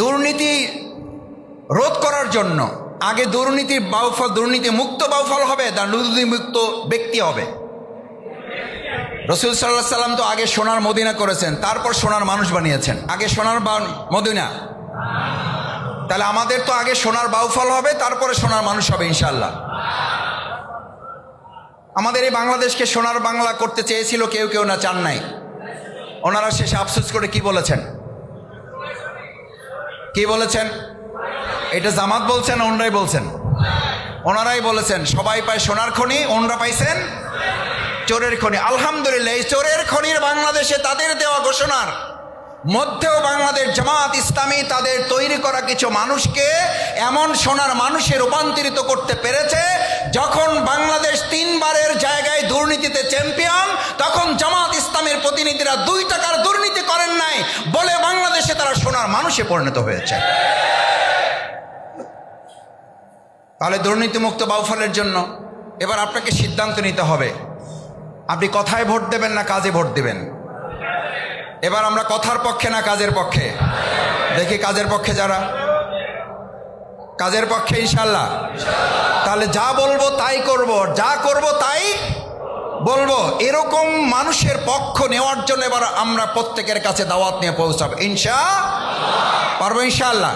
দুর্নীতি রোধ করার জন্য আগে দুর্নীতির বাউফল, দুর্নীতি মুক্ত বাউফল হবে না দুর্নীতি মুক্ত ব্যক্তি হবে? রাসূল সাল্লাল্লাহু আলাইহি সাল্লাম তো আগে সোনার মদিনা করেছেন, তারপর সোনার মানুষ বানিয়েছেন। আগে সোনার মদিনা, তাহলে আমাদের তো আগে সোনার বাউফল হবে, তারপরে সোনার মানুষ হবে ইনশাআল্লাহ। আমাদের এই বাংলাদেশকে সোনার বাংলা করতে চেয়েছিল কেউ কেউ, না চান নাই? ওনারা শেষে আফসোস করে কি বলেছেন? কি বলেছেন? এটা জামাত বলছেন, ওনারাই বলছেন? ওনারাই বলেছেন সবাই পায় সোনার খনি, ওনারা পাইছেন চোরের খনি। আলহামদুলিল্লাহ, এই চোরের খনির বাংলাদেশে তাদের দেওয়া ঘোষণার মধ্যেও বাংলাদেশ জামাত ইসলামী তাদের তৈরি করা কিছু মানুষকে এমন সোনার মানুষে রূপান্তরিত করতে পেরেছে, যখন বাংলাদেশ 3 বারের জায়গায় দুর্নীতিতে চ্যাম্পিয়ন, তখন জামাত ইসলামের প্রতিনিধিরা 2 টাকার দুর্নীতি করেন নাই বলে বাংলাদেশে তারা সোনার মানুষে পরিণত হয়েছে। তাহলে দুর্নীতিমুক্ত বাউফলের জন্য এবার আপনাকে সিদ্ধান্ত নিতে হবে, আপনি কথায় ভোট দেবেন না কাজে ভোট দেবেন? এবার আমরা কথার পক্ষে না কাজের পক্ষে? দেখি কাজের পক্ষে যারা, কাজের পক্ষে ইনশাল্লাহ। তাহলে যা বলবো তাই করব, যা করব তাই বলবো, এরকম মানুষের পক্ষ নেওয়ার জন্য এবার আমরা প্রত্যেকের কাছে দাওয়াত নিয়ে পৌঁছাবো ইনশাআল্লাহ। পারবো ইনশাআল্লাহ?